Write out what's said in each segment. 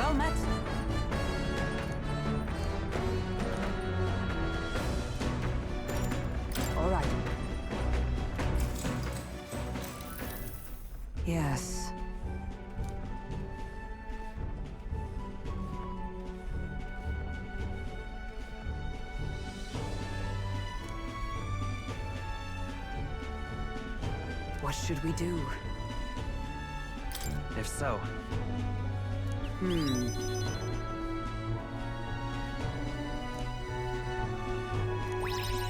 Well met. All right. Yes. What should we do? If so,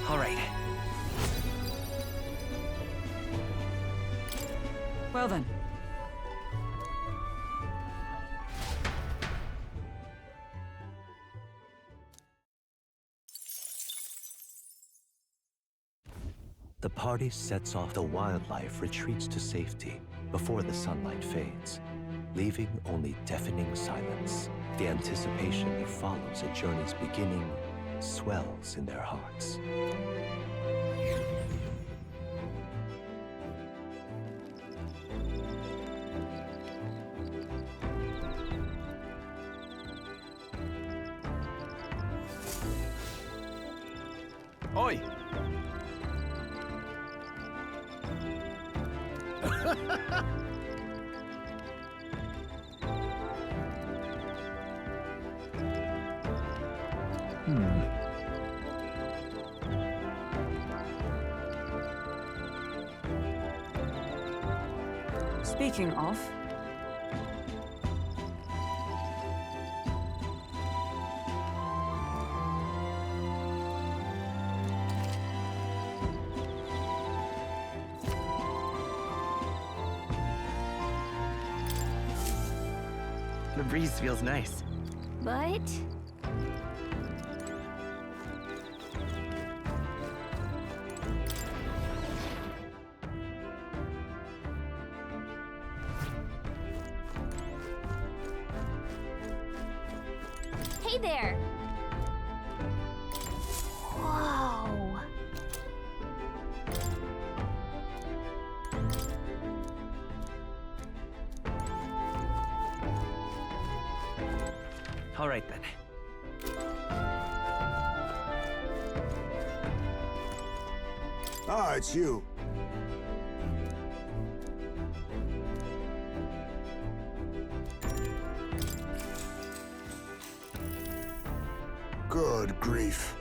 all right. Well then. The party sets off. The wildlife retreats to safety before the sunlight fades, leaving only deafening silence. The anticipation that follows a journey's beginning swells in their hearts. Oi! Speaking of... The breeze feels nice. But... Hey there! Whoa! All right then. Ah, it's you. Good grief.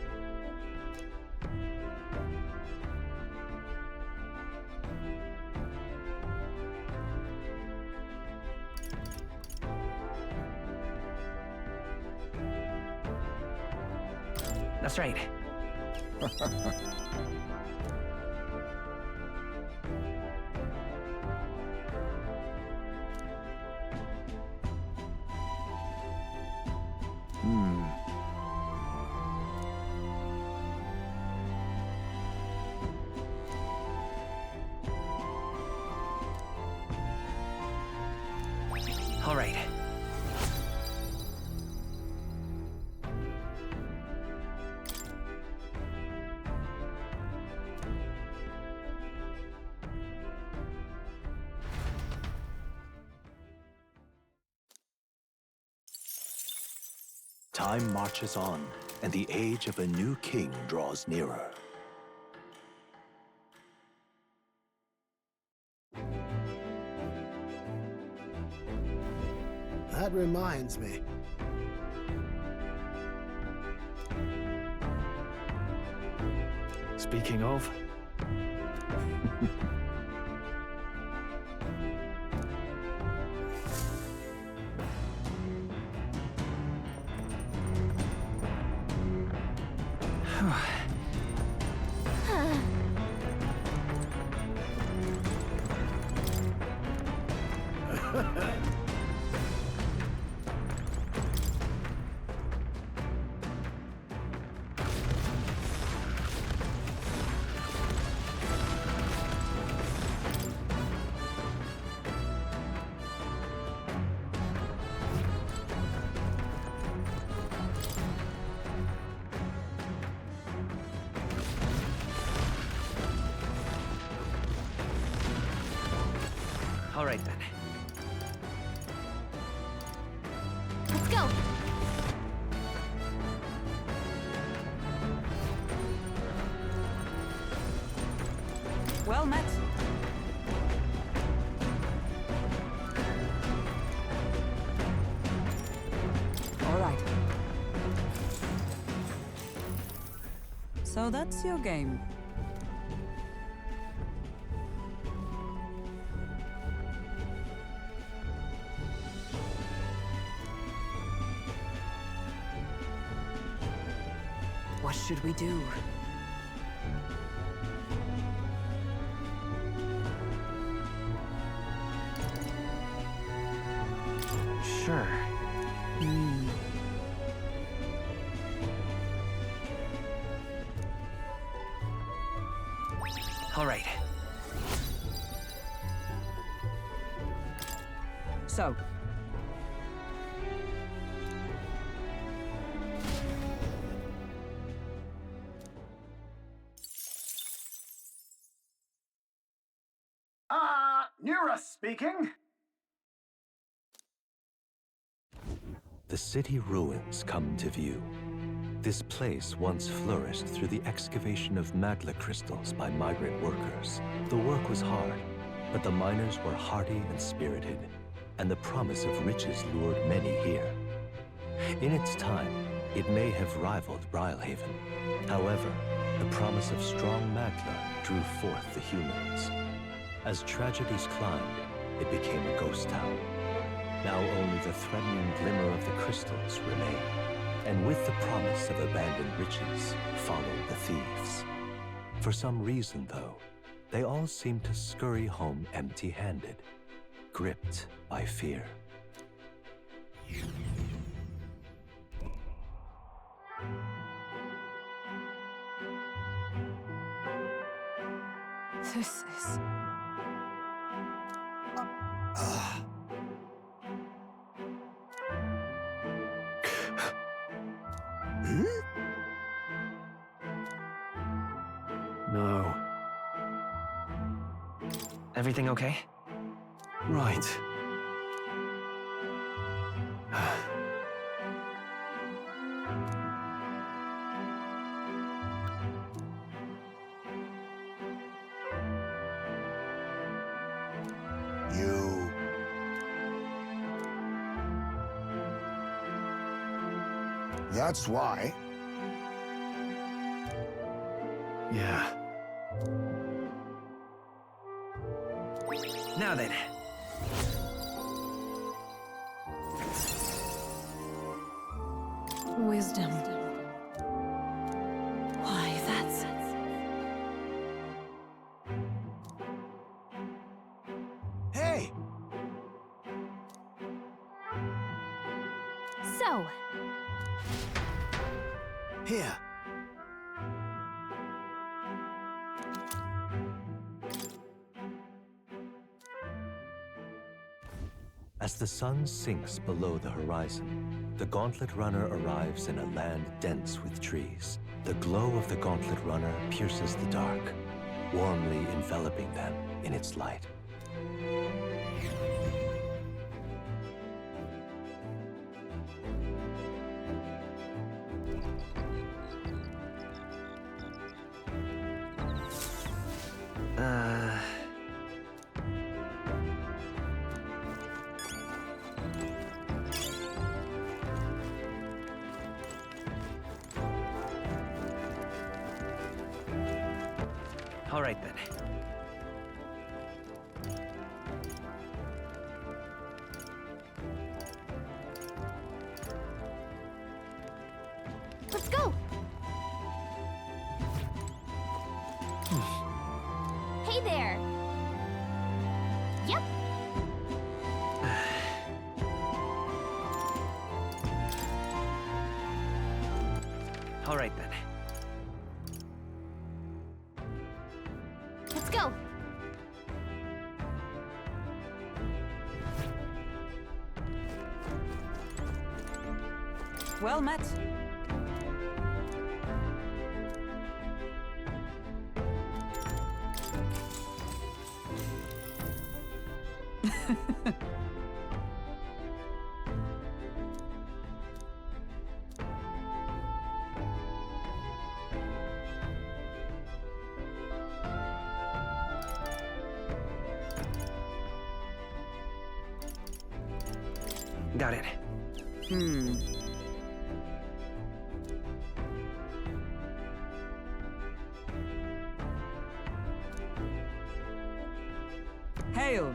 That's right. All right. Time marches on, and the age of a new king draws nearer. That reminds me. Speaking of... All right then. go! Well met. All right. So that's your game. What should we do? Sure. All right. So, Nura speaking. The city ruins come to view. This place once flourished through the excavation of magla crystals by migrant workers. The work was hard, but the miners were hardy and spirited, and the promise of riches lured many here. In its time, it may have rivaled Brylehaven. However, the promise of strong magla drew forth the humans. As tragedies climbed, it became a ghost town. Now only the threatening glimmer of the crystals remain. And with the promise of abandoned riches followed the thieves. For some reason, though, they all seem to scurry home empty-handed, gripped by fear. this is... No. Everything okay? Right. You... That's why. Yeah. Now then. Wisdom. Why, that's... Hey! So, Here. As the sun sinks below the horizon, the Gauntlet Runner arrives in a land dense with trees. The glow of the Gauntlet Runner pierces the dark, warmly enveloping them in its light. All right then. let's go! Hey there! Yep, All right then. let's go! Well met. Got it. Hail!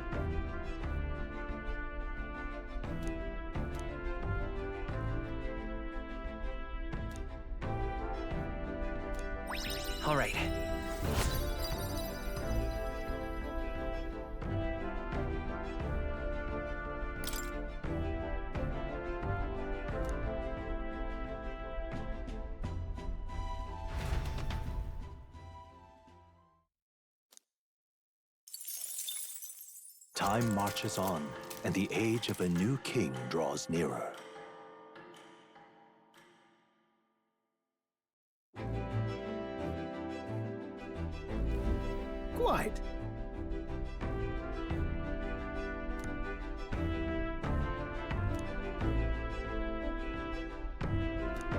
All right. Time marches on, and the age of a new king draws nearer. Quite.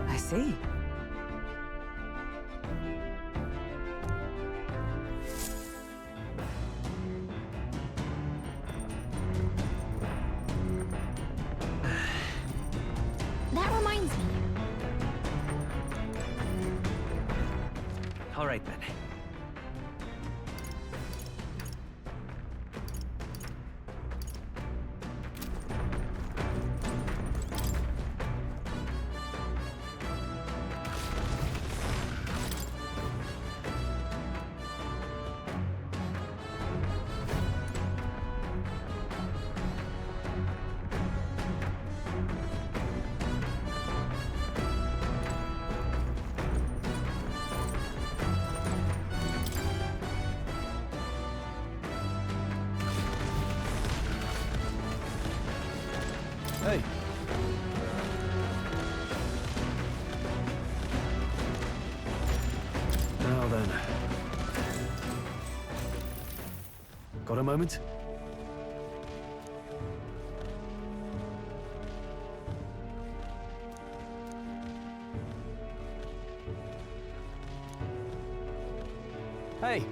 I see. That reminds me. All right then. Hey. Now then. Got a moment? Hey.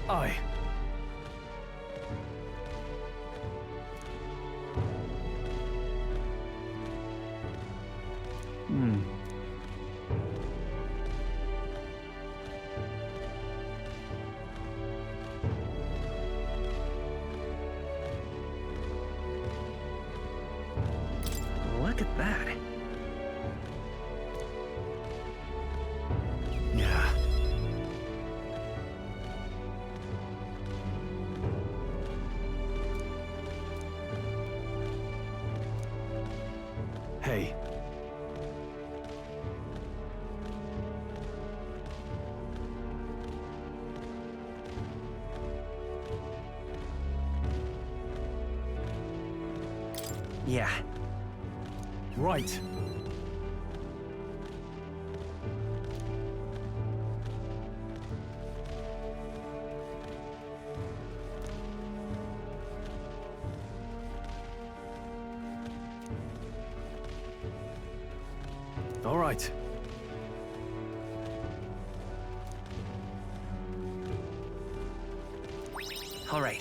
Aye. Look at that. Yeah. Hey. Yeah. Right. All right. All right.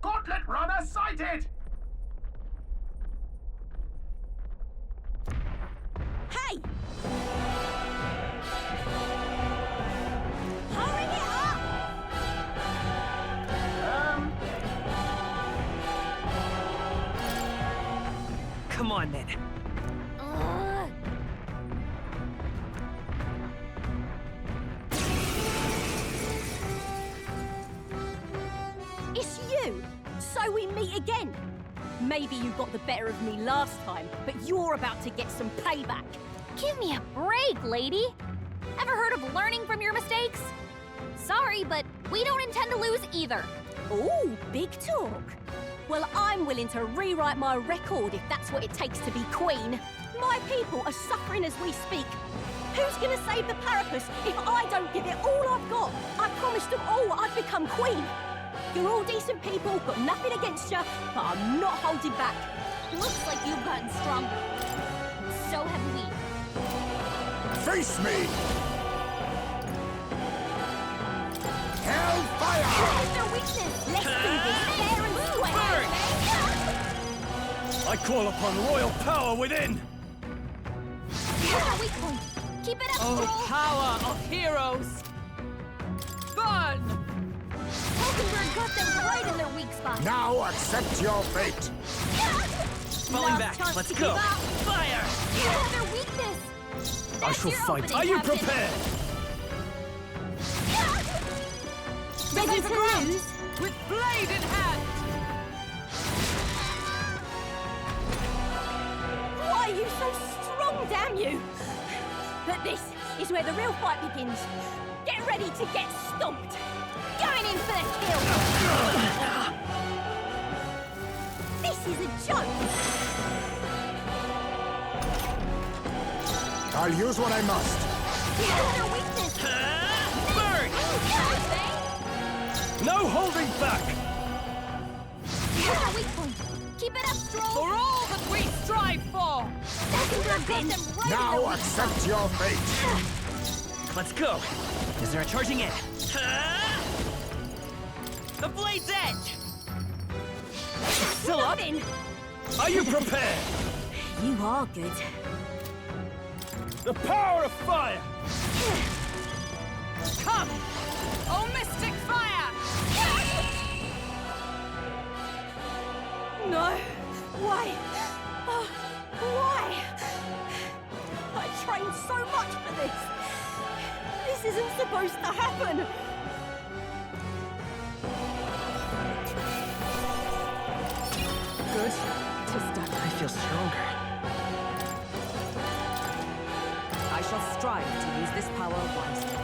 Gauntlet runner sighted! Hey! Hurry it up! Come on then. It's you! So we meet again! Maybe you got the better of me last time, but you're about to get some payback. Give me a break, lady. Ever heard of learning from your mistakes? Sorry, but we don't intend to lose either. Ooh, big talk. Well, I'm willing to rewrite my record if that's what it takes to be queen. My people are suffering as we speak. Who's gonna save the Parapus if I don't give it all I've got? I promised them all I'd become queen. You're all decent people, got nothing against you, but I'm not holding back. Looks like you've gotten stronger. So have we. Face me! Hellfire! Where's their weakness? Let's do this fair and square. I call upon royal power within! Where's our weak point? Keep it up, Oh, troll! power of heroes! Burn! Hulkenberg got them right in their weak spot. Now accept your fate! Falling Last back. chance Let's to go. give up. Fire! Where's their weakness? I That's shall your fight. opening, Are you Captain. prepared? Ready to lose? With blade in hand! Why are you so strong, damn you? But this is where the real fight begins. Get ready to get stomped. Going in for the kill. This is a joke. I'll use what I must. Where's their weakness? Burn! No holding back! Where's our weak point? Keep it up, For Stroll. all that we strive for! Hulkenberg got them right in their Now weak accept spot. your fate! Let's go. Is there a charging in? The blade's edge! Still up? Nothing. Are you prepared? You are good. The power of fire! Come! Oh, mystic fire! No. Why? Oh, why? I trained so much for this. This isn't supposed to happen. Good. Just done. I feel stronger. I shall strive to use this power wisely.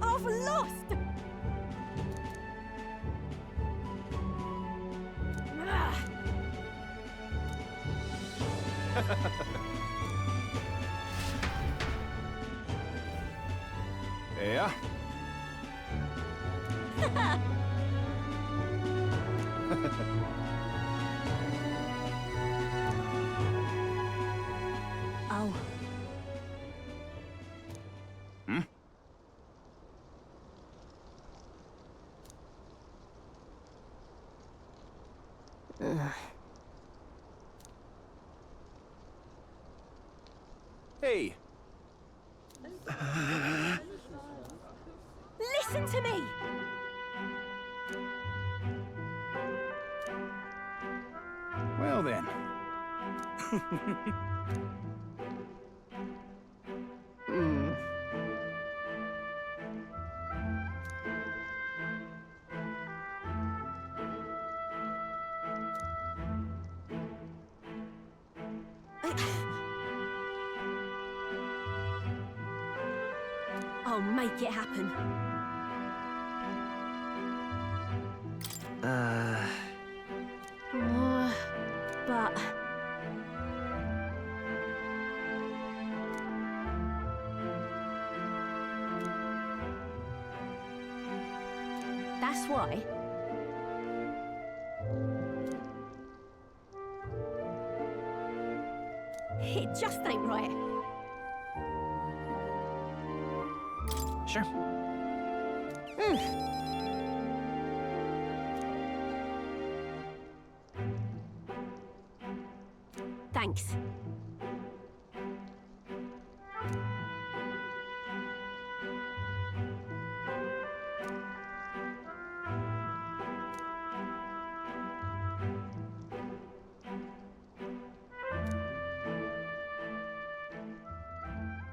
I've lost. Ah. Yeah? Oh. Hey! Listen to me. Well then. I'll make it happen. But that's why. It just ain't right. Sure. Thanks.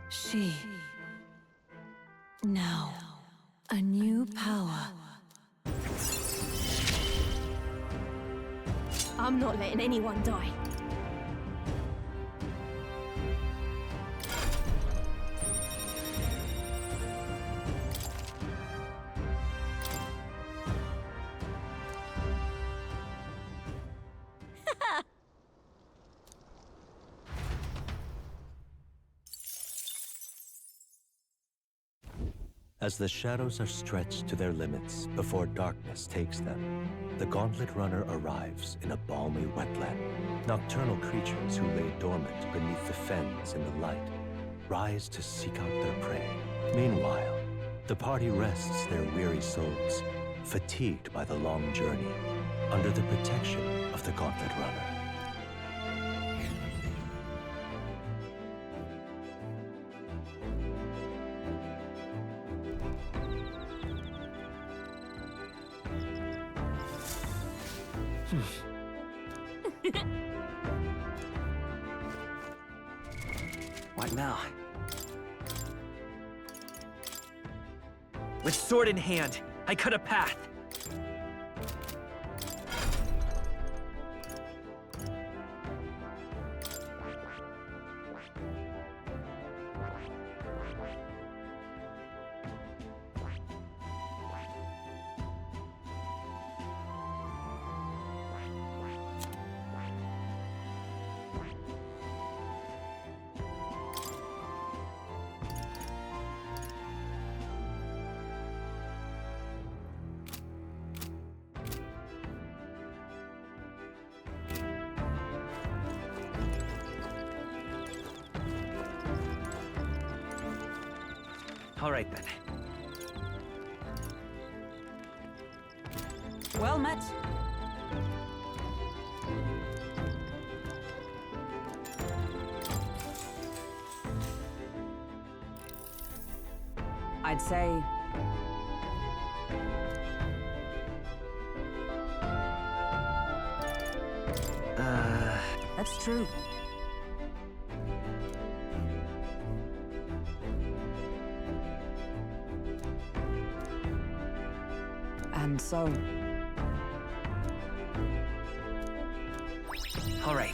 She. Now, a new power. I'm not letting anyone die. As the shadows are stretched to their limits before darkness takes them, the Gauntlet Runner arrives in a balmy wetland. Nocturnal creatures who lay dormant beneath the fens in the light rise to seek out their prey. Meanwhile, the party rests their weary souls, fatigued by the long journey, under the protection of the Gauntlet Runner. What now? With sword in hand, I cut a path. All right, then. Well met. I'd say... That's true. And so... All right.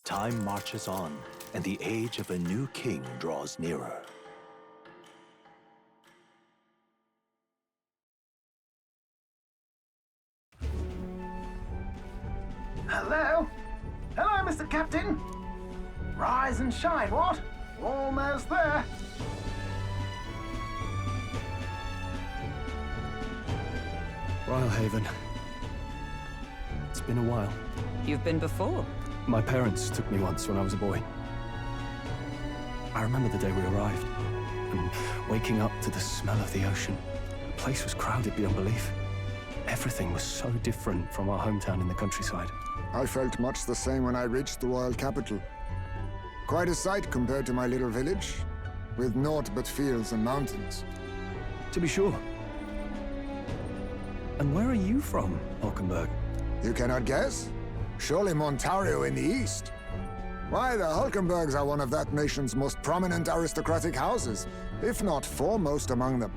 Time marches on, and the age of a new king draws nearer. Hello? Hello, Mr. Captain. Rise and shine, what? Almost there. Rhylehaven. It's been a while. You've been before. My parents took me once when I was a boy. I remember the day we arrived, and waking up to the smell of the ocean. The place was crowded beyond belief. Everything was so different from our hometown in the countryside. I felt much the same when I reached the royal capital. Quite a sight compared to my little village, with naught but fields and mountains. To be sure. And where are you from, Hulkenberg? You cannot guess? Surely Montario in the east. Why, the Hulkenbergs are one of that nation's most prominent aristocratic houses, if not foremost among them.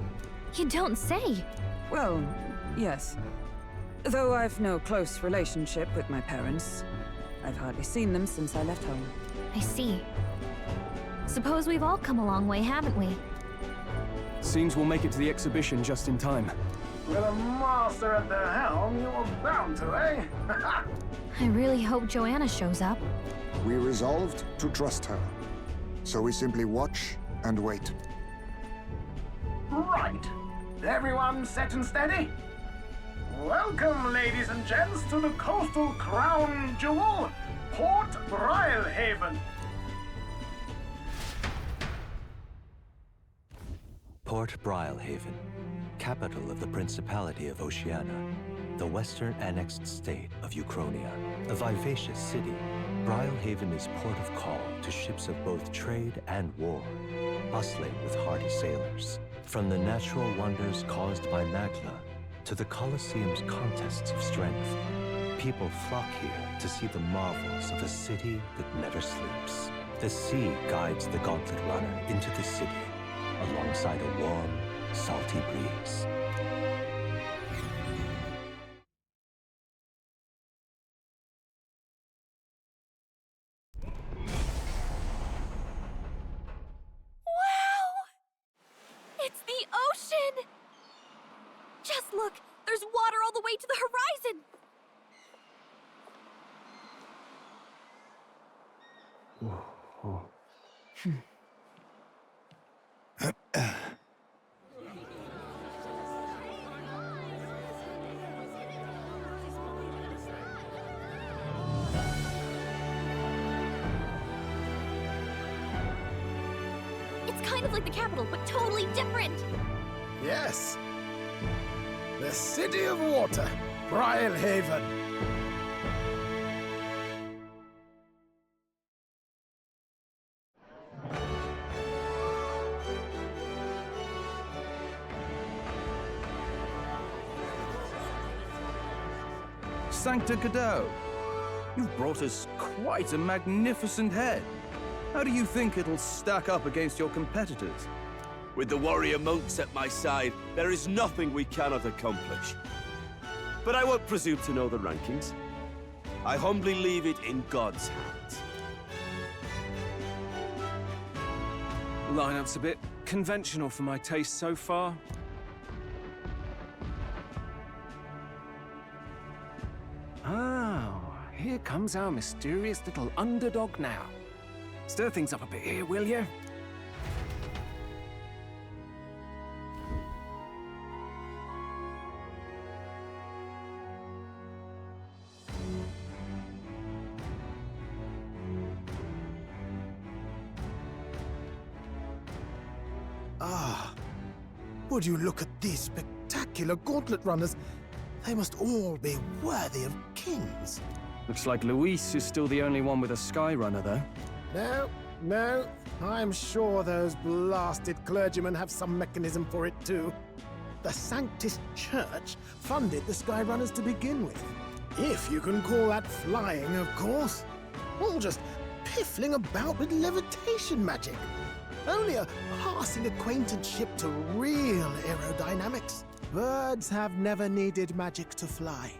You don't say. Well, yes. Though I've no close relationship with my parents. I've hardly seen them since I left home. I see. Suppose we've all come a long way, haven't we? Seems we'll make it to the exhibition just in time. With a master at the helm, you were bound to, eh? I really hope Joanna shows up. We resolved to trust her. So we simply watch and wait. Right. Everyone set and steady? Welcome, ladies and gents, to the coastal crown jewel, Port Rhylehaven. Port Rhylehaven, capital of the Principality of Oceania, the western annexed state of Uchronia. A vivacious city, Rhylehaven is port of call to ships of both trade and war, bustling with hardy sailors. From the natural wonders caused by Magla to the Colosseum's contests of strength, people flock here to see the marvels of a city that never sleeps. The sea guides the Gauntlet Runner into the city, alongside a warm, salty breeze. Wow! It's the ocean! There's water all the way to the horizon! It's kind of like the capital, but totally different! Yes. The City of Water, Briarhaven. Sancta Cadeau, you've brought us quite a magnificent head. How do you think it'll stack up against your competitors? With the warrior monks at my side, there is nothing we cannot accomplish. But I won't presume to know the rankings. I humbly leave it in God's hands. Lineup's a bit conventional for my taste so far. Oh, here comes our mysterious little underdog now. Stir things up a bit here, will you? Ah, would you look at these spectacular gauntlet runners? They must all be worthy of kings. Looks like Luis is still the only one with a Skyrunner, though. No. I'm sure those blasted clergymen have some mechanism for it, too. The Sanctus Church funded the Skyrunners to begin with. If you can call that flying, of course. All just piffling about with levitation magic. Only a passing acquaintanceship to real aerodynamics. Birds have never needed magic to fly.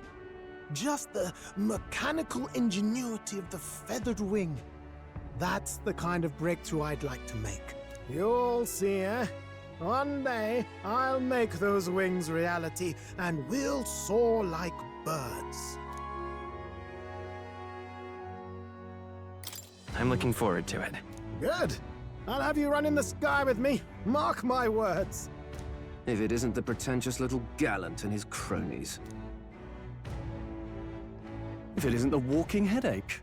Just the mechanical ingenuity of the feathered wing. That's the kind of breakthrough I'd like to make. You'll see, eh? One day, I'll make those wings reality, and we'll soar like birds. I'm looking forward to it. Good. I'll have you run in the sky with me. Mark my words. If it isn't the pretentious little gallant and his cronies. If it isn't the walking headache.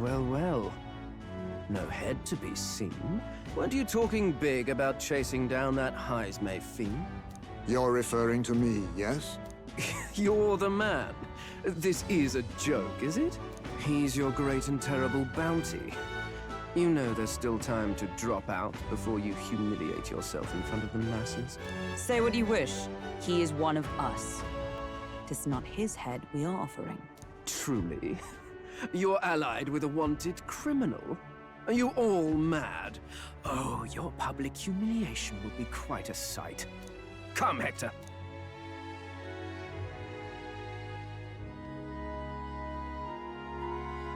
Well. No head to be seen. Weren't you talking big about chasing down that Heismay fiend? You're referring to me, yes? You're the man. This is a joke, is it? He's your great and terrible bounty. You know there's still time to drop out before you humiliate yourself in front of the masses. Say what you wish. He is one of us. Tis not his head we are offering. Truly? You're allied with a wanted criminal? Are you all mad? Oh, your public humiliation will be quite a sight. Come, Hector.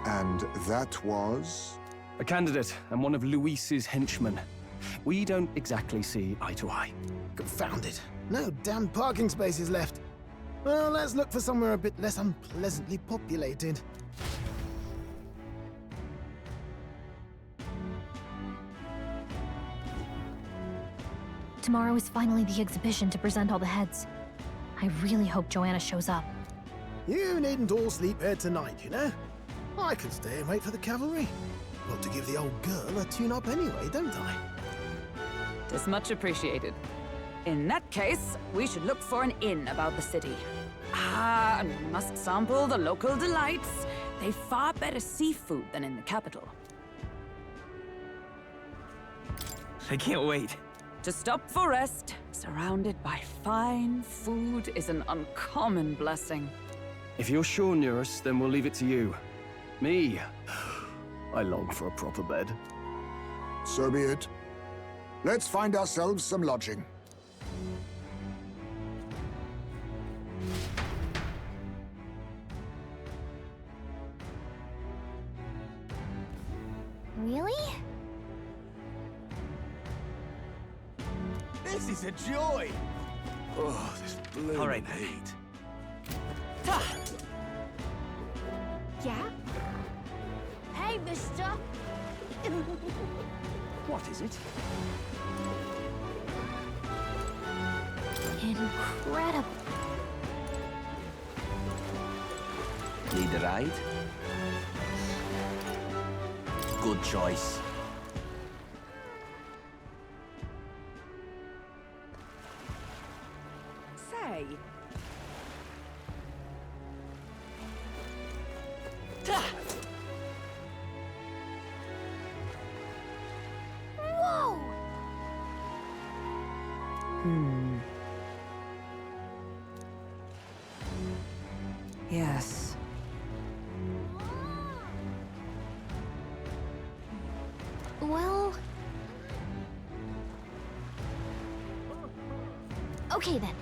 And that was? A candidate and one of Luis's henchmen. We don't exactly see eye to eye. Confound it. No damn parking spaces left. Well, let's look for somewhere a bit less unpleasantly populated. Tomorrow is finally the exhibition to present all the heads. I really hope Joanna shows up. You needn't all sleep here tonight, you know? I can stay and wait for the cavalry. Got to give the old girl a tune-up anyway, don't I? Tis much appreciated. In that case, we should look for an inn about the city. And we must sample the local delights. They've far better seafood than in the capital. I can't wait. To stop for rest, surrounded by fine food, is an uncommon blessing. If you're sure, Neurus, then we'll leave it to you. Me, I long for a proper bed. So be it. Let's find ourselves some lodging. Really? This is a joy! Oh, this All right. hate. Yeah? Hey, mister! What is it? Incredible. Need a ride? Good choice. Say. Whoa! Yes. Well... Okay then.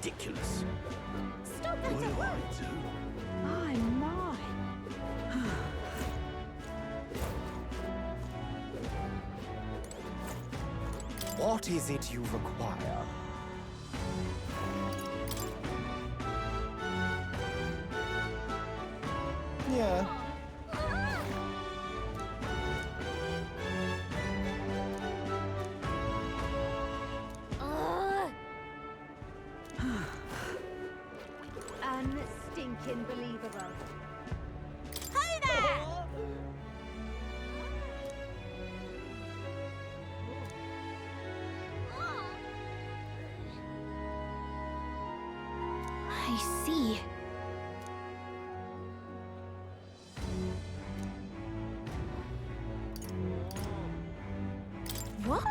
Ridiculous. Stop that at once! My, my. What is it you require? Yeah. Unstinking believable. Hey there! I see. What?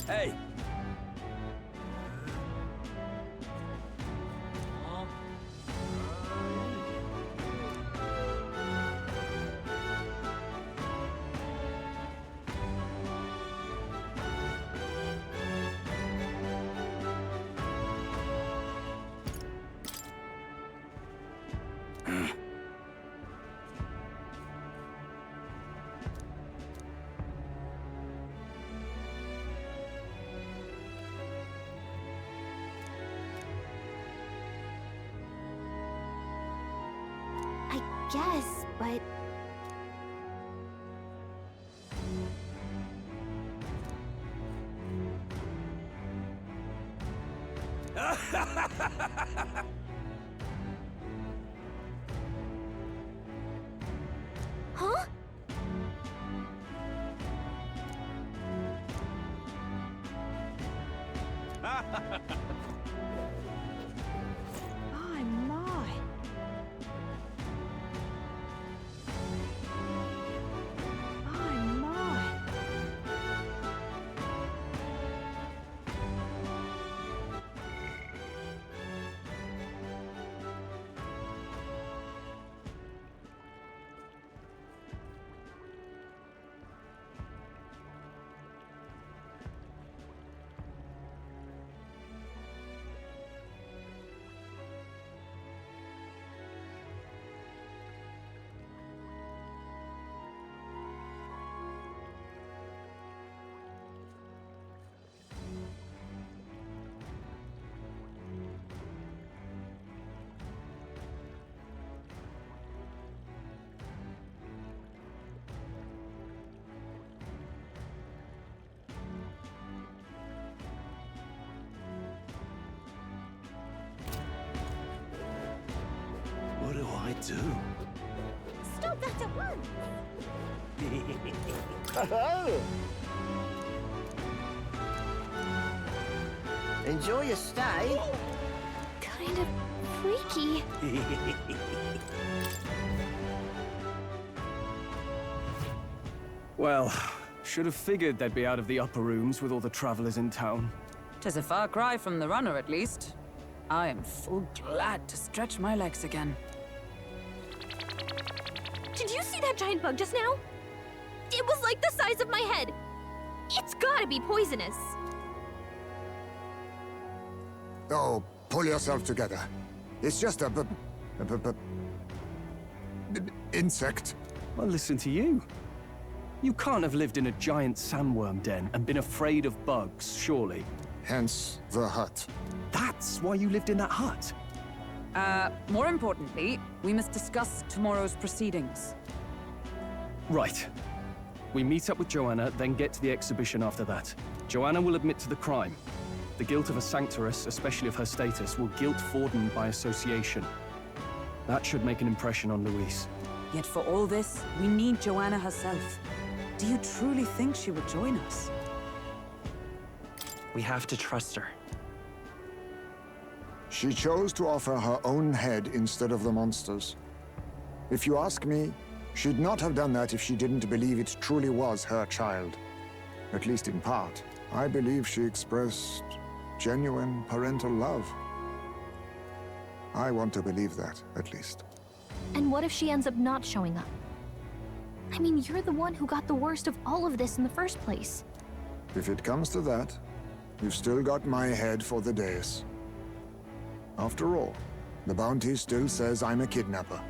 Hey! I guess, but... Huh? My, my. My, my. I do. Stop that at once! Enjoy your stay. Kind of freaky. Well, should have figured they'd be out of the upper rooms with all the travelers in town. 'Tis a far cry from the runner, at least. I am full glad to stretch my legs again. Did you see that giant bug just now? It was like the size of my head. It's gotta be poisonous. Oh, pull yourself together. It's just a insect. Well, listen to you. You can't have lived in a giant sandworm den and been afraid of bugs, surely. Hence the hut. That's why you lived in that hut? More importantly, we must discuss tomorrow's proceedings. Right. We meet up with Joanna, then get to the exhibition after that. Joanna will admit to the crime. The guilt of a sanctoress, especially of her status, will guilt Forden by association. That should make an impression on Louise. Yet for all this, we need Joanna herself. Do you truly think she would join us? We have to trust her. She chose to offer her own head instead of the monster's. If you ask me, she'd not have done that if she didn't believe it truly was her child. At least in part. I believe she expressed genuine parental love. I want to believe that, at least. And what if she ends up not showing up? I mean, you're the one who got the worst of all of this in the first place. If it comes to that, you've still got my head for the dais. After all, the bounty still says I'm a kidnapper.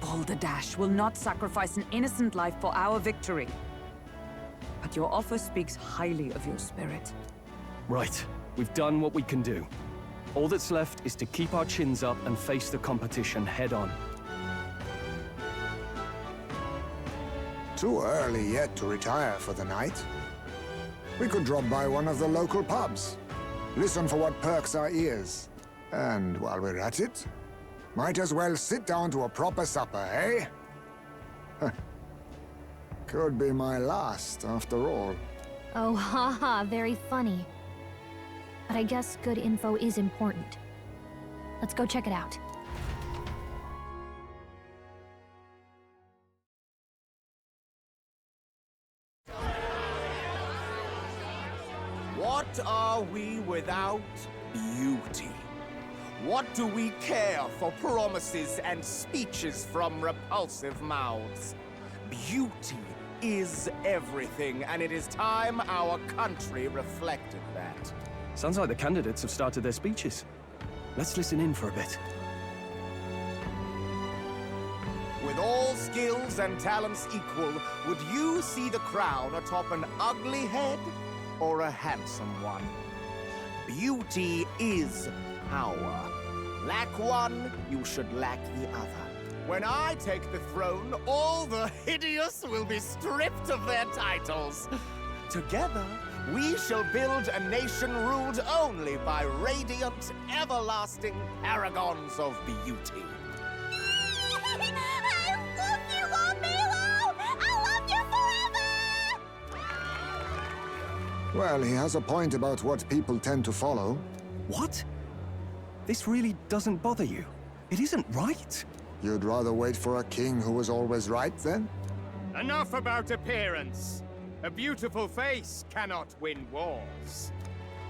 Balderdash will not sacrifice an innocent life for our victory. But your offer speaks highly of your spirit. Right. We've done what we can do. All that's left is to keep our chins up and face the competition head-on. Too early yet to retire for the night. We could drop by one of the local pubs. Listen for what perks our ears. And while we're at it, might as well sit down to a proper supper, eh? Could be my last, after all. Oh, haha, very funny. But I guess good info is important. Let's go check it out. What are we without beauty? What do we care for promises and speeches from repulsive mouths? Beauty is everything, and it is time our country reflected that. Sounds like the candidates have started their speeches. Let's listen in for a bit. With all skills and talents equal, would you see the crown atop an ugly head or a handsome one? Beauty is power. Lack one, you should lack the other. When I take the throne, all the hideous will be stripped of their titles. Together, we shall build a nation ruled only by radiant, everlasting paragons of beauty. I love you, Lord Milo! I love you forever! Well, he has a point about what people tend to follow. What? This really doesn't bother you? It isn't right. You'd rather wait for a king who was always right, then? Enough about appearance. A beautiful face cannot win wars.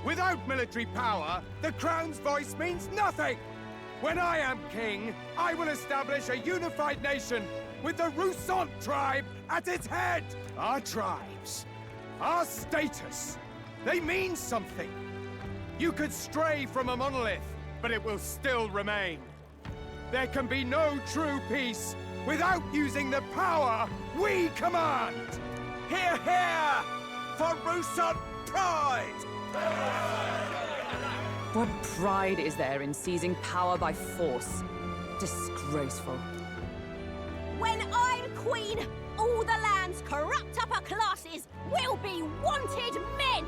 Without military power, the crown's voice means nothing! When I am king, I will establish a unified nation with the Roussant tribe at its head! Our tribes, our status, they mean something. You could stray from a monolith, but it will still remain. There can be no true peace without using the power we command! Hear, hear! For Roussant pride! What pride is there in seizing power by force? Disgraceful. When I'm queen, all the land's corrupt upper classes will be wanted men!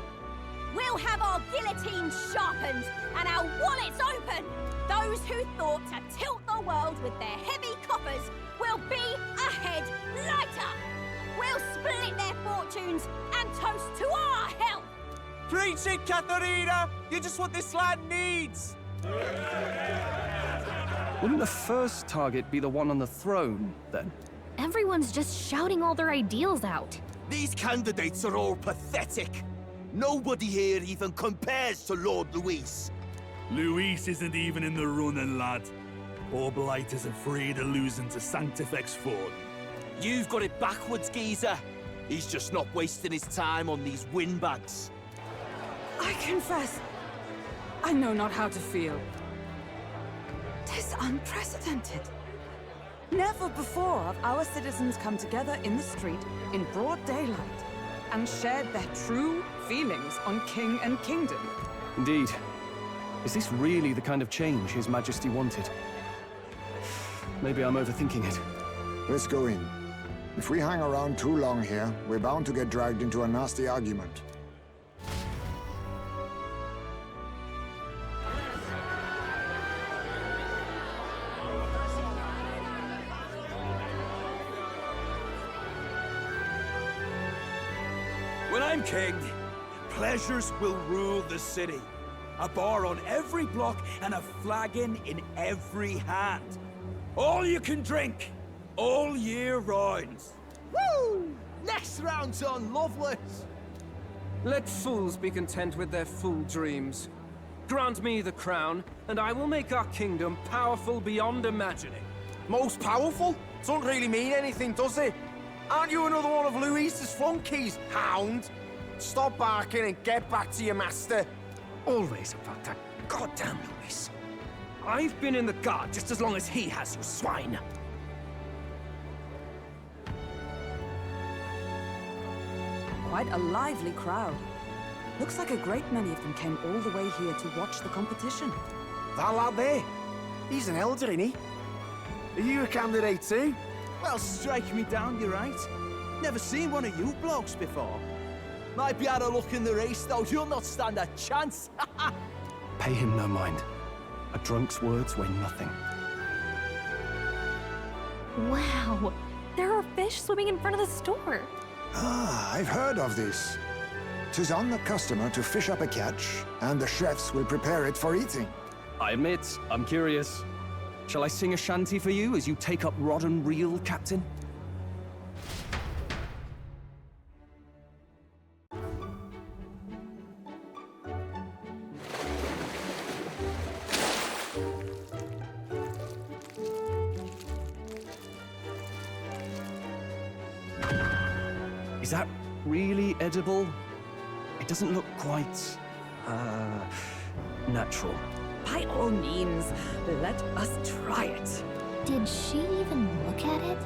we'll have our guillotines sharpened and our wallets open. Those who thought to tilt the world with their heavy coffers will be ahead lighter. We'll split their fortunes and toast to our health. Preach it, Katharina! You're just what this land needs! Wouldn't the first target be the one on the throne, then? Everyone's just shouting all their ideals out. These candidates are all pathetic. Nobody here even compares to Lord Luis. Luis isn't even in the running, lad. Poor Blight is afraid of losing to Sanctifex Ford. You've got it backwards, geezer. He's just not wasting his time on these windbags. I confess, I know not how to feel. 'Tis unprecedented. Never before have our citizens come together in the street in broad daylight and shared their true feelings on king and kingdom. Indeed. Is this really the kind of change His Majesty wanted? Maybe I'm overthinking it. Let's go in. If we hang around too long here, we're bound to get dragged into a nasty argument. When I'm king, pleasures will rule the city. A bar on every block and a flagon in every hand. All you can drink, all year round. Woo! Next round's on Loveless. Let fools be content with their fool dreams. Grant me the crown, and I will make our kingdom powerful beyond imagining. Most powerful? Doesn't really mean anything, does it? Aren't you another one of Luis's flunkies, hound? Stop barking and get back to your master. Always about that goddamn Luis. I've been in the guard just as long as he has, you swine. Quite a lively crowd. Looks like a great many of them came all the way here to watch the competition. That lad there, he's an elder, isn't he? Are you a candidate too? Well, strike me down, you're right. Never seen one of you blokes before. Might be had a look in the race, though. You'll not stand a chance. Pay him no mind. A drunk's words weigh nothing. Wow, there are fish swimming in front of the store. Ah, I've heard of this. 'Tis on the customer to fish up a catch, and the chefs will prepare it for eating. I admit, I'm curious. Shall I sing a shanty for you as you take up rod and reel, Captain? Is that really edible? It doesn't look quite, natural. By all means, let us try it. Did she even look at it?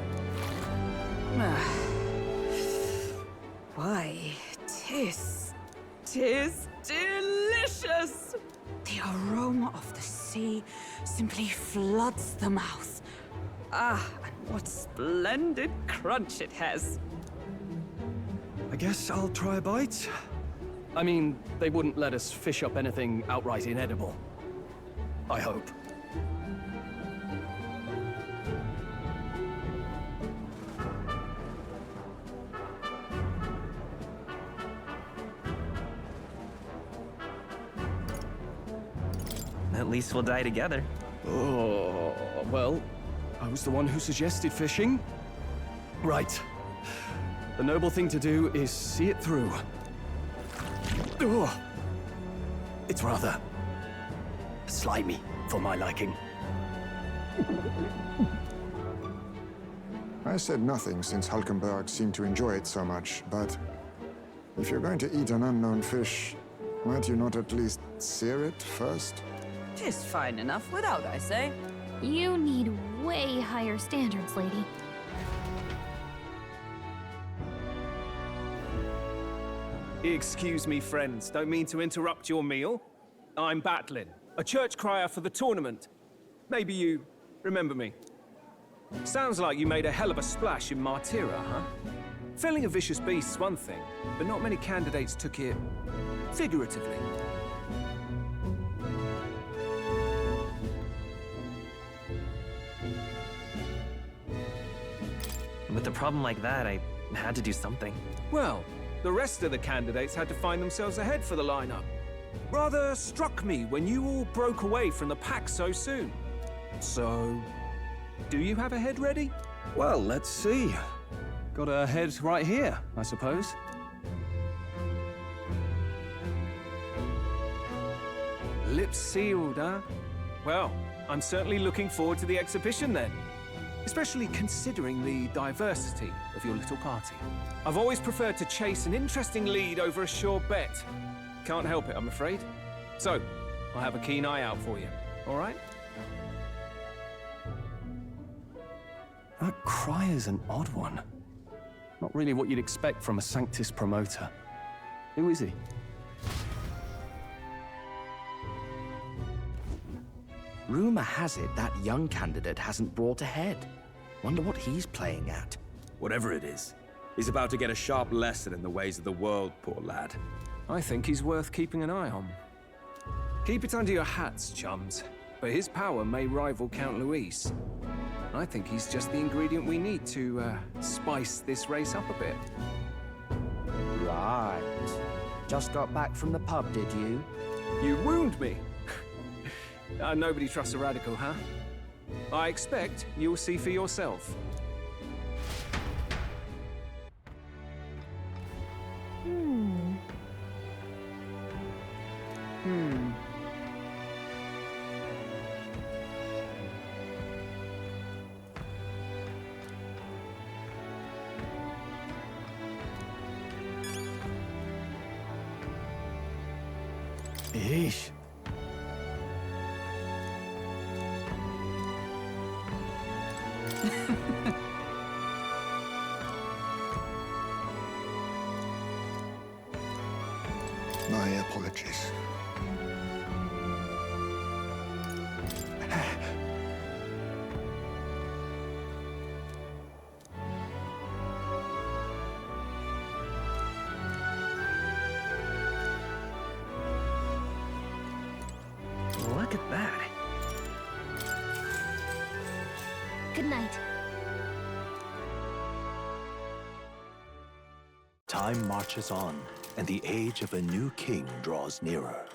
Why, tis delicious! The aroma of the sea simply floods the mouth. Ah, and what splendid crunch it has. I guess I'll try a bite. I mean, they wouldn't let us fish up anything outright inedible. I hope. At least we'll die together. Oh, well, I was the one who suggested fishing. Right. The noble thing to do is see it through. Ugh. It's rather slimy for my liking. I said nothing since Hulkenberg seemed to enjoy it so much, but if you're going to eat an unknown fish, might you not at least sear it first? 'Tis fine enough without, I say. You need way higher standards, lady. Excuse me, friends. Don't mean to interrupt your meal. I'm Batlin, a church crier for the tournament. Maybe you remember me. Sounds like you made a hell of a splash in Martyra, huh? Felling a vicious beast's one thing, but not many candidates took it figuratively. With a problem like that, I had to do something. Well, the rest of the candidates had to find themselves ahead for the lineup. Rather struck me when you all broke away from the pack so soon. So, do you have a head ready? Well, let's see. Got a head right here, I suppose. Lips sealed, huh? Well, I'm certainly looking forward to the exhibition then. Especially considering the diversity of your little party. I've always preferred to chase an interesting lead over a sure bet. Can't help it, I'm afraid. So, I'll have a keen eye out for you, all right? That cry is an odd one. Not really what you'd expect from a Sanctus promoter. Who is he? Rumor has it that young candidate hasn't brought a head. Wonder what he's playing at. Whatever it is, he's about to get a sharp lesson in the ways of the world, poor lad. I think he's worth keeping an eye on. Keep it under your hats, chums. But his power may rival Count Luis. I think he's just the ingredient we need to spice this race up a bit. Right. Just got back from the pub, did you? You wound me. Nobody trusts a radical, huh? I expect you'll see for yourself. Eesh. My apologies. Look at that. Good night. Time marches on, and the age of a new king draws nearer.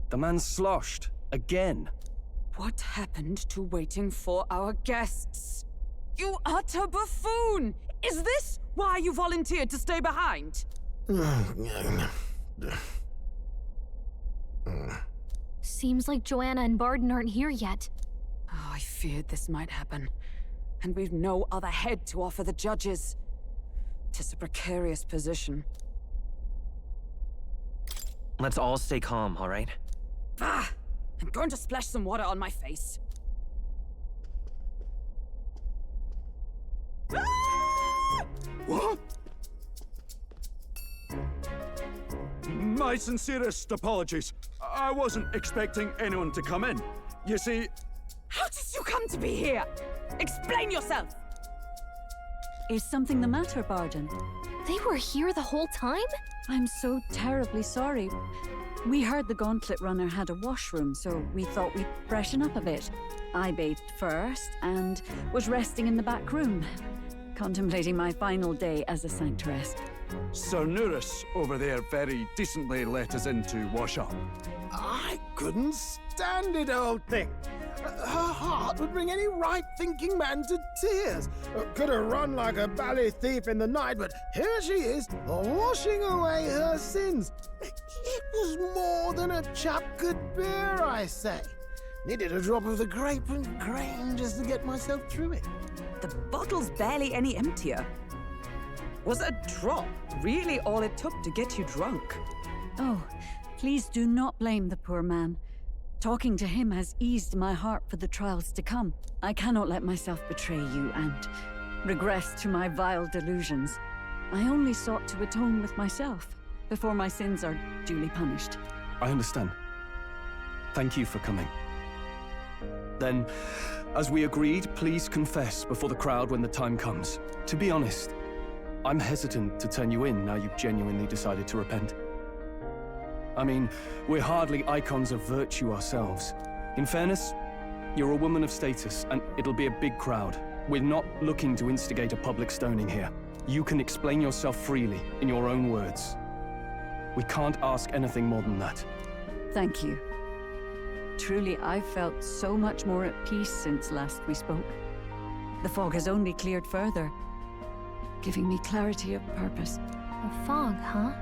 The man's sloshed. Again. What happened to waiting for our guests? You utter buffoon! Is this why you volunteered to stay behind? Seems like Joanna and Barden aren't here yet. Oh, I feared this might happen. And we've no other head to offer the judges. 'Tis a precarious position. Let's all stay calm, all right? Ah! I'm going to splash some water on my face. What? My sincerest apologies. I wasn't expecting anyone to come in. You see... How did you come to be here? Explain yourself! Is something the matter, Barden? They were here the whole time? I'm so terribly sorry. We heard the Gauntlet Runner had a washroom, so we thought we'd freshen up a bit. I bathed first and was resting in the back room, contemplating my final day as a sanctuaress. Sir Nuris over there very decently let us in to wash up. I couldn't stand it, old thing. Her heart would bring any right-thinking man to tears. Could have run like a bally thief in the night, but here she is, washing away her sins. It was more than a chap could bear, I say. Needed a drop of the grape and grain just to get myself through it. The bottle's barely any emptier. Was a drop really all it took to get you drunk? Oh, please do not blame the poor man. Talking to him has eased my heart for the trials to come. I cannot let myself betray you and regress to my vile delusions. I only sought to atone with myself before my sins are duly punished. I understand. Thank you for coming. Then, as we agreed, please confess before the crowd when the time comes. To be honest, I'm hesitant to turn you in now you've genuinely decided to repent. I mean, we're hardly icons of virtue ourselves. In fairness, you're a woman of status, and it'll be a big crowd. We're not looking to instigate a public stoning here. You can explain yourself freely, in your own words. We can't ask anything more than that. Thank you. Truly, I've felt so much more at peace since last we spoke. The fog has only cleared further, giving me clarity of purpose. The fog, huh?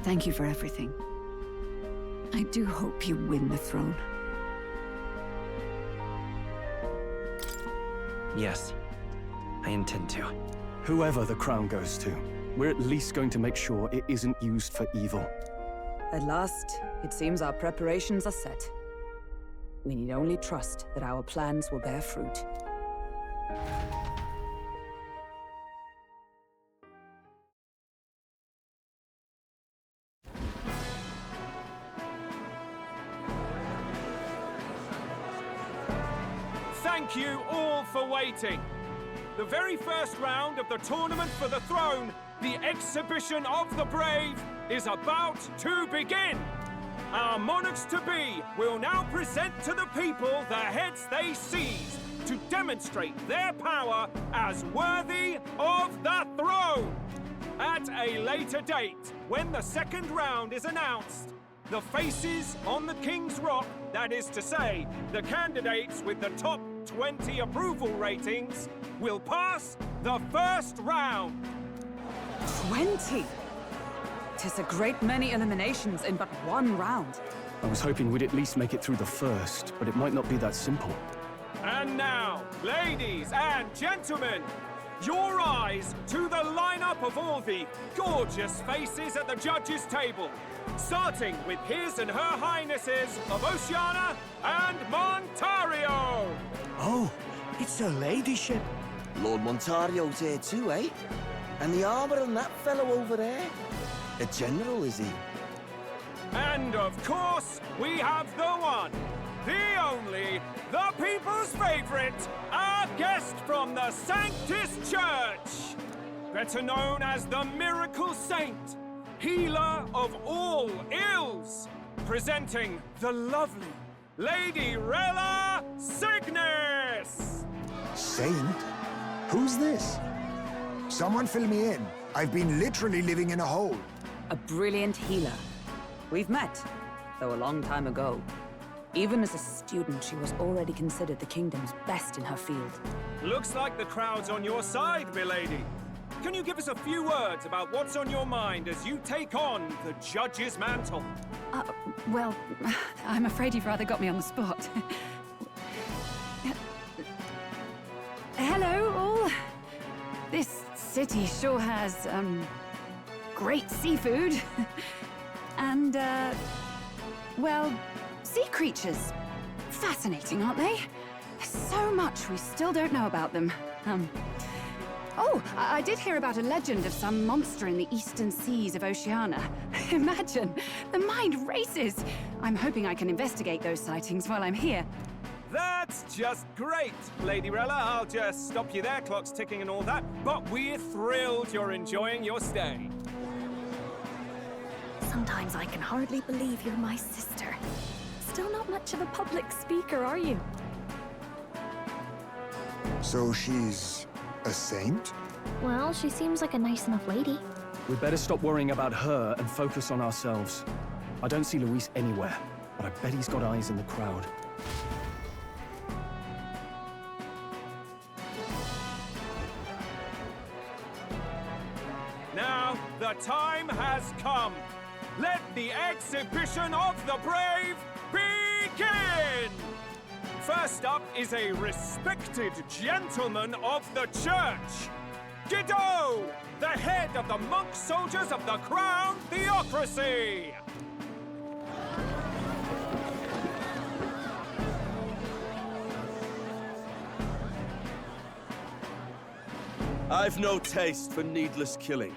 Thank you for everything. I do hope you win the throne. Yes, I intend to. Whoever the crown goes to, we're at least going to make sure it isn't used for evil. At last, it seems our preparations are set. We need only trust that our plans will bear fruit. Thank you all for waiting. The very first round of the tournament for the throne, the exhibition of the brave, is about to begin. Our monarchs-to-be will now present to the people the heads they seized to demonstrate their power as worthy of the throne. At a later date, when the second round is announced, the faces on the King's Rock, that is to say, the candidates with the top 20 approval ratings, will pass the first round. 20? 'Tis a great many eliminations in but one round. I was hoping we'd at least make it through the first, but it might not be that simple. And now, ladies and gentlemen, your eyes to the lineup of all the gorgeous faces at the judges' table, starting with His and Her Highnesses of Oceania and Montario. Oh, it's her ladyship. Lord Montario's here too, eh? And the armor on that fellow over there? A general, is he? And of course, we have the one, the only, the people's favorite, our guest from the Sanctus Church, better known as the Miracle Saint, healer of all ills, presenting the lovely Lady Rella Cygnus! Saint? Who's this? Someone fill me in. I've been literally living in a hole. A brilliant healer. We've met, though a long time ago. Even as a student, she was already considered the kingdom's best in her field. Looks like the crowd's on your side, milady. Can you give us a few words about what's on your mind as you take on the judge's mantle? Well, I'm afraid you've rather got me on the spot. Hello, all. This city sure has, great seafood. And, well, sea creatures. Fascinating, aren't they? There's so much we still don't know about them. Oh, I did hear about a legend of some monster in the eastern seas of Oceania. Imagine, the mind races. I'm hoping I can investigate those sightings while I'm here. That's just great, Lady Rella. I'll just stop you there, clock's ticking and all that. But we're thrilled you're enjoying your stay. Sometimes I can hardly believe you're my sister. Still not much of a public speaker, are you? So she's a saint? Well, she seems like a nice enough lady. We'd better stop worrying about her and focus on ourselves. I don't see Luis anywhere, but I bet he's got eyes in the crowd. Now, the time has come. Let the exhibition of the brave begin! First up is a respected gentleman of the church. Guido, the head of the monk soldiers of the Crown Theocracy. I've no taste for needless killing.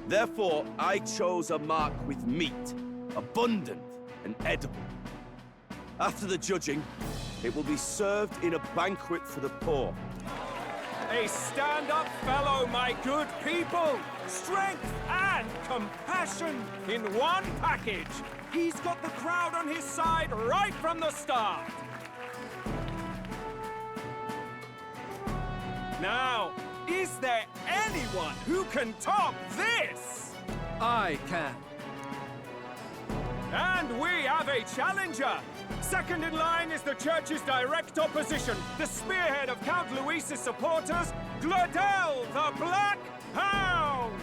Therefore, I chose a mark with meat, abundant and edible. After the judging, It will be served in a banquet for the poor. A stand-up fellow, my good people! Strength and compassion in one package! He's got the crowd on his side right from the start! Now, is there anyone who can top this? I can. And we have a challenger! Second in line is the church's direct opposition, the spearhead of Count Luis's supporters, Gladel the Black Hound!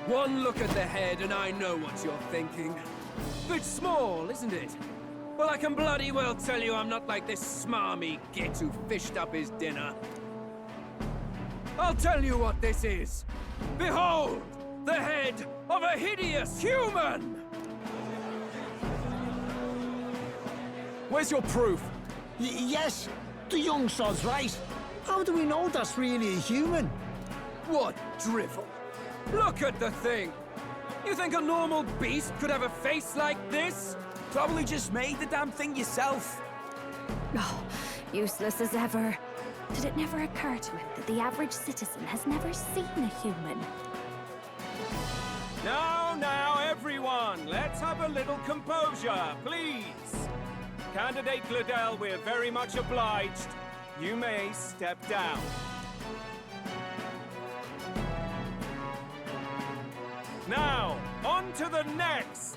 One look at the head and I know what you're thinking. Bit small, isn't it? Well, I can bloody well tell you I'm not like this smarmy git who fished up his dinner. I'll tell you what this is. Behold, the head of a hideous human! Where's your proof? Yes, the young sod's right. How do we know that's really a human? What drivel? Look at the thing! You think a normal beast could have a face like this? Probably just made the damn thing yourself. Oh, useless as ever. Did it never occur to him that the average citizen has never seen a human? Now, everyone, let's have a little composure, please. Candidate Gladel, we're very much obliged. You may step down. Now, on to the next!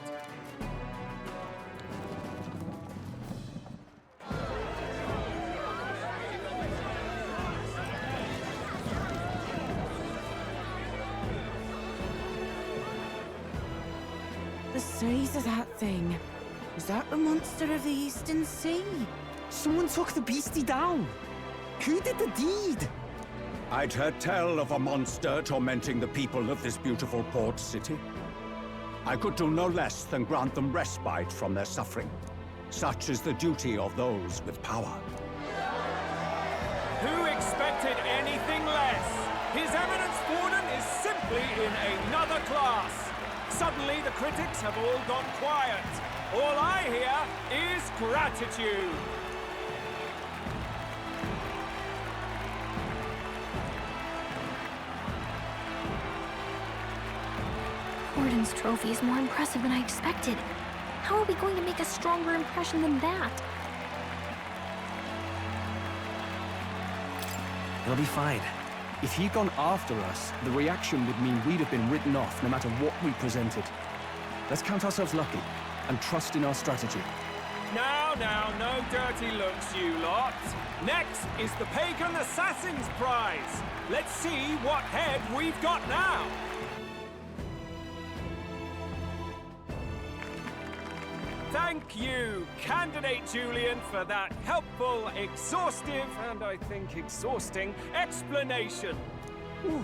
The size of that thing. Is that the monster of the Eastern Sea? Someone took the beastie down. Who did the deed? I'd heard tell of a monster tormenting the people of this beautiful port city. I could do no less than grant them respite from their suffering. Such is the duty of those with power. Who expected anything less? His Eminence Warden is simply in another class. Suddenly the critics have all gone quiet. All I hear is gratitude. Warden's trophy is more impressive than I expected. How are we going to make a stronger impression than that? He'll be fine. If he'd gone after us, the reaction would mean we'd have been written off no matter what we presented. Let's count ourselves lucky and trust in our strategy. Now, no dirty looks, you lot. Next is the Pagan Assassin's Prize. Let's see what head we've got now. Thank you, Candidate Julian, for that helpful, exhaustive, and I think exhausting explanation. Whew.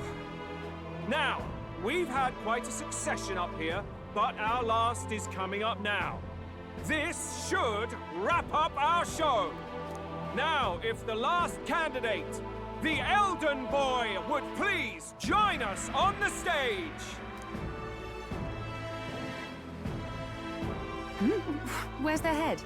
Now, we've had quite a succession up here, but our last is coming up now. This should wrap up our show. Now, if the last candidate, the Elden Boy, would please join us on the stage. Where's the head?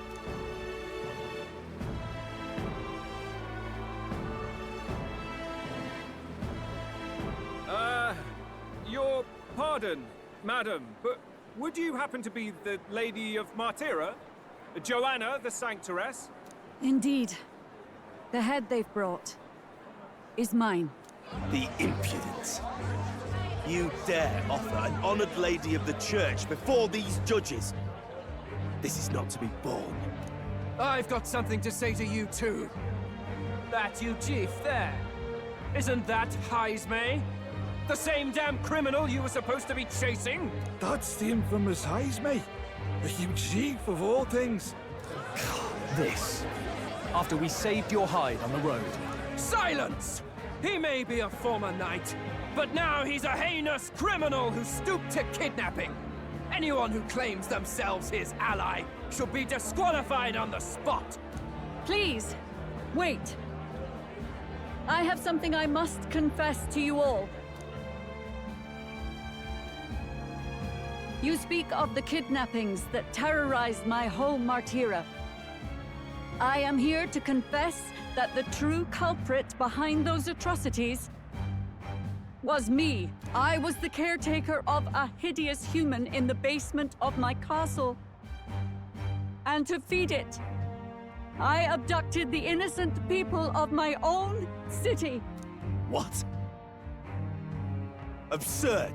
Your pardon, madam, but would you happen to be the Lady of Martyra? Joanna, the Sanctoress? Indeed. The head they've brought is mine. The impudence. You dare offer an honored lady of the church before these judges? This is not to be borne. I've got something to say to you too. That you chief there. Isn't that Heismay? The same damn criminal you were supposed to be chasing? That's the infamous Heismay. A huge chief of all things. This. After we saved your hide on the road. Silence! He may be a former knight, but now he's a heinous criminal who stooped to kidnapping. Anyone who claims themselves his ally should be disqualified on the spot. Please, wait. I have something I must confess to you all. You speak of the kidnappings that terrorized my home Martyra. I am here to confess that the true culprit behind those atrocities was me. I was the caretaker of a hideous human in the basement of my castle. And to feed it, I abducted the innocent people of my own city. What? Absurd!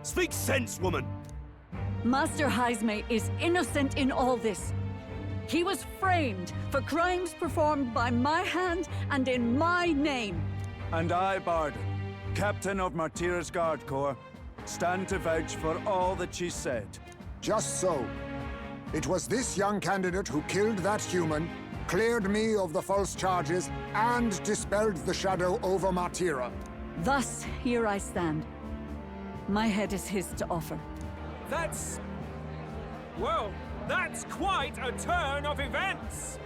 Speak sense, woman! Master Heisme is innocent in all this. He was framed for crimes performed by my hand and in my name. And I, Barden, Captain of Martira's Guard Corps, stand to vouch for all that she said. Just so. It was this young candidate who killed that human, cleared me of the false charges, and dispelled the shadow over Martira. Thus, here I stand. My head is his to offer. That's... well, that's quite a turn of events!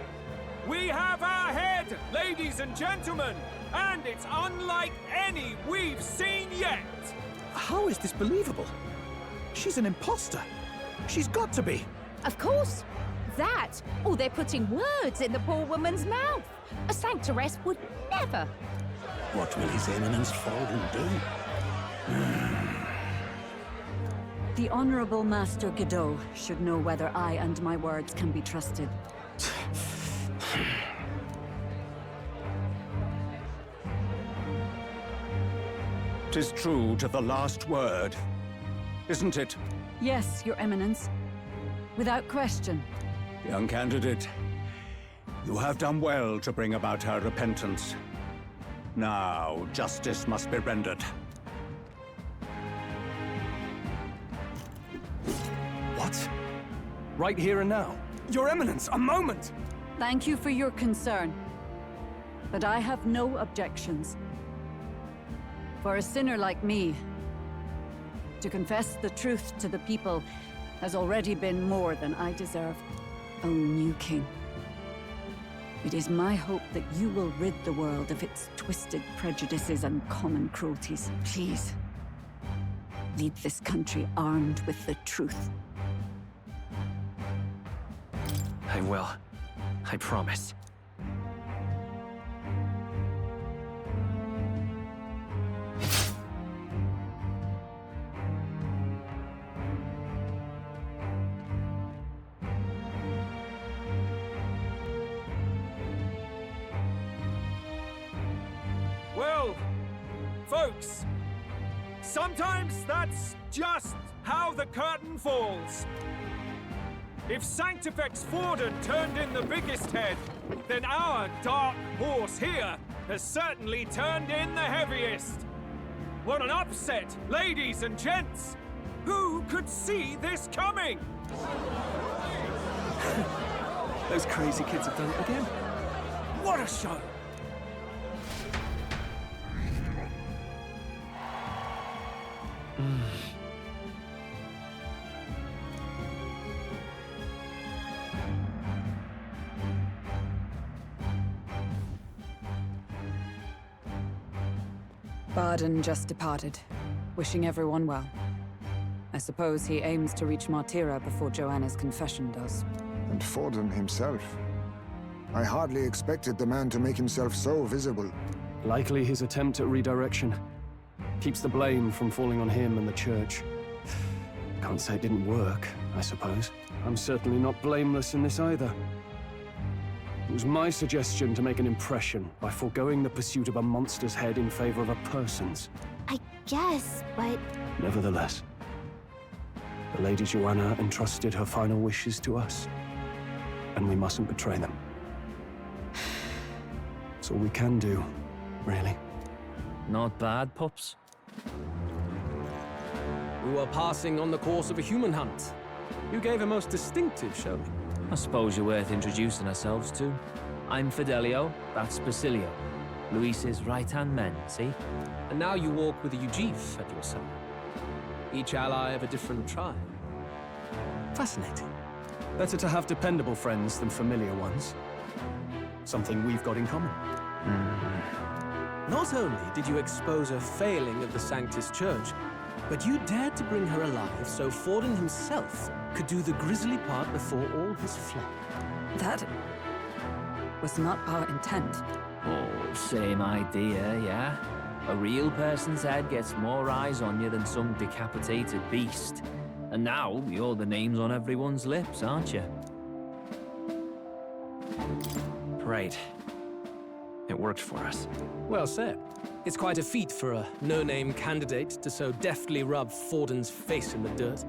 We have our head, ladies and gentlemen, and it's unlike any we've seen yet! How is this believable? She's an imposter. She's got to be. Of course. That, or they're putting words in the poor woman's mouth. A sanctoress would never. What will His Eminence Forden do? The Honorable Master Godot should know whether I and my words can be trusted. 'Tis true to the last word, isn't it? Yes, Your Eminence. Without question. Young candidate, you have done well to bring about her repentance. Now, justice must be rendered. What? Right here and now? Your Eminence, a moment! Thank you for your concern. But I have no objections. For a sinner like me, to confess the truth to the people has already been more than I deserve. O new king, it is my hope that you will rid the world of its twisted prejudices and common cruelties. Please, lead this country armed with the truth. I will. I promise. Well, folks, sometimes that's just how the curtain falls. If Sanctifex Forden turned in the biggest head, then our dark horse here has certainly turned in the heaviest. What an upset, ladies and gents! Who could see this coming? Those crazy kids have done it again. What a show! Barden just departed, wishing everyone well. I suppose he aims to reach Martira before Joanna's confession does. And Forden himself. I hardly expected the man to make himself so visible. Likely his attempt at redirection. Keeps the blame from falling on him and the church. Can't say it didn't work, I suppose. I'm certainly not blameless in this either. It was my suggestion to make an impression by foregoing the pursuit of a monster's head in favor of a person's. I guess, but... Nevertheless, the Lady Joanna entrusted her final wishes to us, and we mustn't betray them. It's all we can do, really. Not bad, pups. We were passing on the course of a human hunt. You gave a most distinctive showing. I suppose you're worth introducing ourselves to. I'm Fidelio, that's Basilio. Luis's right-hand men, see? And now you walk with a Ujif at your side. Each ally of a different tribe. Fascinating. Better to have dependable friends than familiar ones. Something we've got in common. Not only did you expose a failing of the Sanctus Church, but you dared to bring her alive so Forden himself could do the grisly part before all his flock. was not our intent. Oh, same idea, yeah? A real person's head gets more eyes on you than some decapitated beast. And now, you're the names on everyone's lips, aren't you? Right. It worked for us. Well said. It's quite a feat for a no-name candidate to so deftly rub Forden's face in the dirt.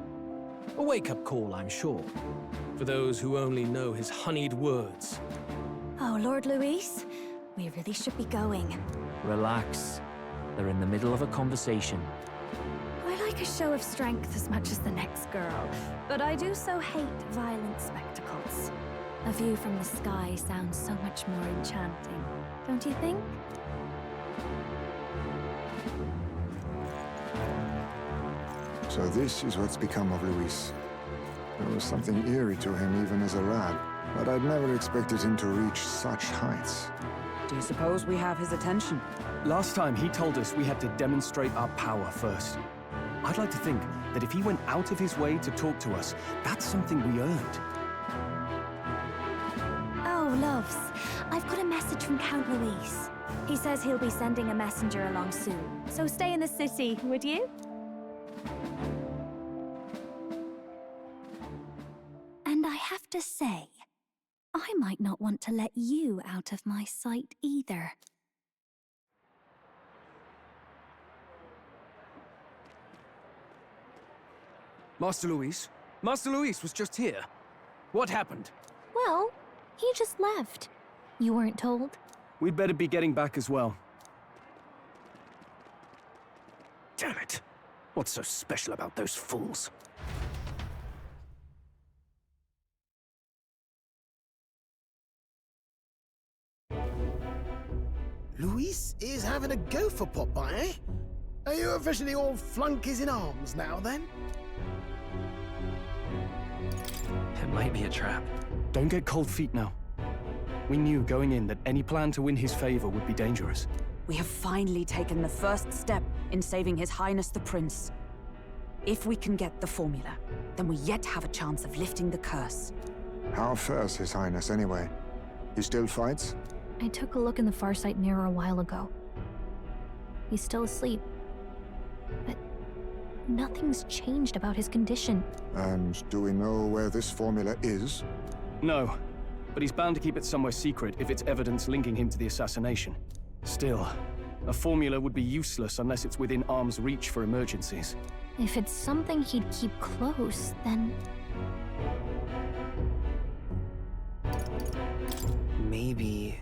A wake-up call, I'm sure, for those who only know his honeyed words. Oh, Lord Luis, we really should be going. Relax. They're in the middle of a conversation. I like a show of strength as much as the next girl, but I do so hate violent spectacles. A view from the sky sounds so much more enchanting, don't you think? So this is what's become of Luis. There was something eerie to him even as a lad, but I'd never expected him to reach such heights. Do you suppose we have his attention? Last time he told us we had to demonstrate our power first. I'd like to think that if he went out of his way to talk to us, that's something we earned. Oh, loves, I've got a message from Count Luis. He says he'll be sending a messenger along soon, so stay in the city, would you? And I have to say, I might not want to let you out of my sight either. Master Luis? Master Luis was just here. What happened? Well, he just left. You weren't told? We'd better be getting back as well. Damn it. What's so special about those fools? Luis is having a go for Popeye, eh? Are you officially all flunkies in arms now, then? It might be a trap. Don't get cold feet now. We knew going in that any plan to win his favor would be dangerous. We have finally taken the first step in saving His Highness the Prince. If we can get the formula, then we yet have a chance of lifting the curse. How fares His Highness, anyway? He still fights? I took a look in the Farsight mirror a while ago. He's still asleep. But nothing's changed about his condition. And do we know where this formula is? No, but he's bound to keep it somewhere secret if it's evidence linking him to the assassination. Still, a formula would be useless unless it's within arm's reach for emergencies. If it's something he'd keep close, then... Maybe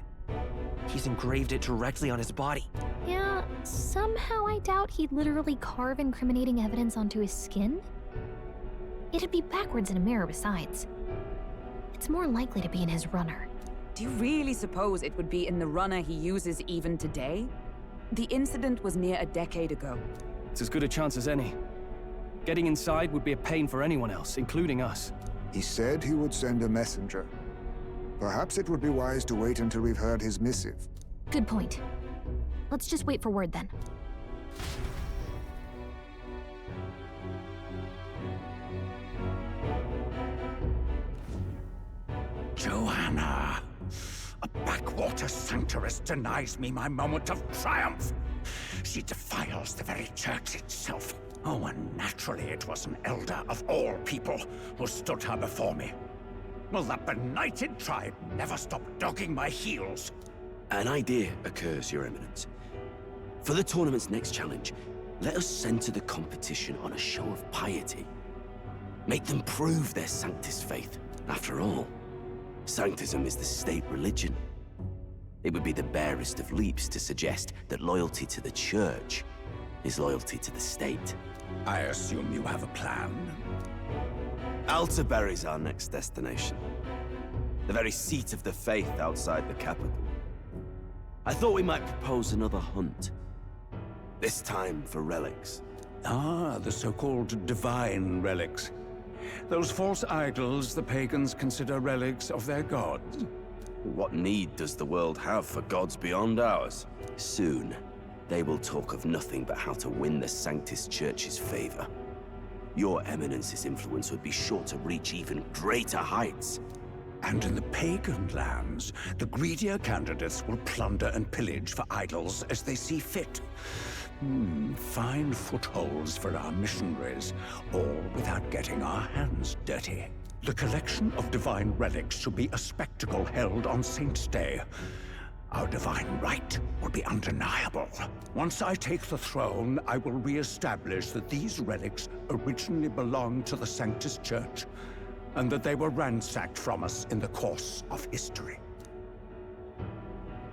he's engraved it directly on his body. Yeah, somehow I doubt he'd literally carve incriminating evidence onto his skin. It'd be backwards in a mirror besides. It's more likely to be in his runner. Do you really suppose it would be in the runner he uses even today? The incident was near a decade ago. It's as good a chance as any. Getting inside would be a pain for anyone else, including us. He said he would send a messenger. Perhaps it would be wise to wait until we've heard his missive. Good point. Let's just wait for word then. Joanna! A backwater sanctuarist denies me my moment of triumph! She defiles the very church itself. Oh, and naturally it was an elder of all people who stood her before me. Will that benighted tribe never stop dogging my heels? An idea occurs, Your Eminence. For the tournament's next challenge, let us center the competition on a show of piety. Make them prove their Sanctus faith. After all, Sanctism is the state religion. It would be the barest of leaps to suggest that loyalty to the Church is loyalty to the state. I assume you have a plan? Altaberry's our next destination. The very seat of the faith outside the capital. I thought we might propose another hunt. This time for relics. Ah, the so-called divine relics. Those false idols the pagans consider relics of their gods. What need does the world have for gods beyond ours? Soon, they will talk of nothing but how to win the Sanctus Church's favor. Your Eminence's influence would be sure to reach even greater heights. And in the pagan lands, the greedier candidates will plunder and pillage for idols as they see fit. Fine footholds for our missionaries, all without getting our hands dirty. The collection of divine relics should be a spectacle held on Saint's Day. Our divine right will be undeniable. Once I take the throne, I will re-establish that these relics originally belonged to the Sanctus Church, and that they were ransacked from us in the course of history.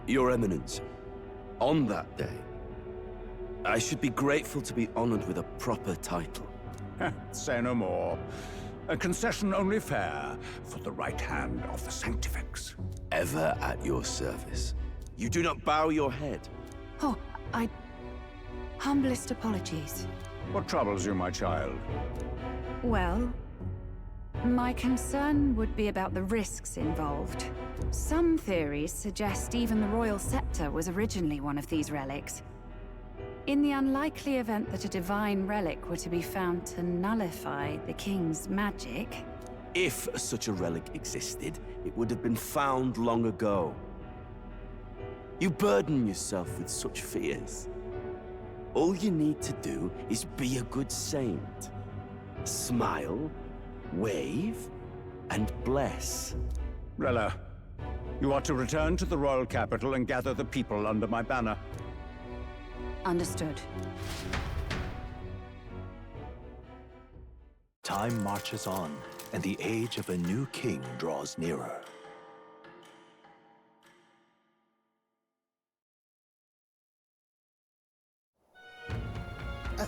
Your Eminence, on that day, I should be grateful to be honored with a proper title. Say no more. A concession only fair for the right hand of the Sanctifex. Ever at your service. You do not bow your head. Oh, humblest apologies. What troubles you, my child? Well, my concern would be about the risks involved. Some theories suggest even the royal scepter was originally one of these relics. In the unlikely event that a divine relic were to be found to nullify the king's magic... If such a relic existed, it would have been found long ago. You burden yourself with such fears. All you need to do is be a good saint. Smile, wave, and bless. Rella, you are to return to the royal capital and gather the people under my banner. Understood. Time marches on, and the age of a new king draws nearer.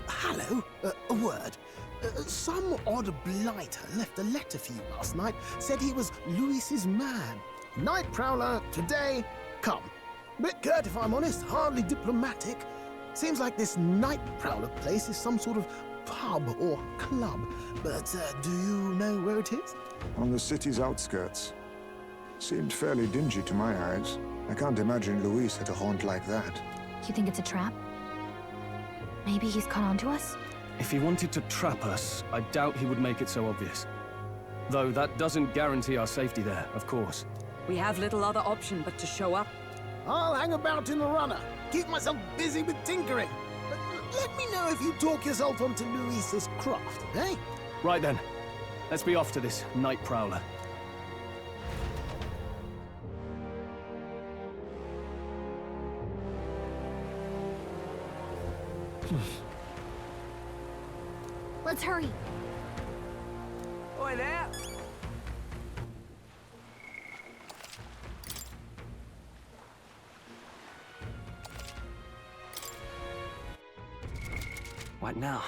Hello, a word. Some odd blighter left a letter for you last night. Said he was Luis's man. Night Prowler, today, come. Bit curt if I'm honest, hardly diplomatic. Seems like this Night Prowler place is some sort of pub or club. But do you know where it is? On the city's outskirts. Seemed fairly dingy to my eyes. I can't imagine Luis had a haunt like that. You think it's a trap? Maybe he's caught on to us? If he wanted to trap us, I doubt he would make it so obvious. Though that doesn't guarantee our safety there, of course. We have little other option but to show up. I'll hang about in the runner. Keep myself busy with tinkering. Let me know if you talk yourself onto Luis's craft, eh? Right then. Let's be off to this Night Prowler. Let's hurry. Oi there! What now?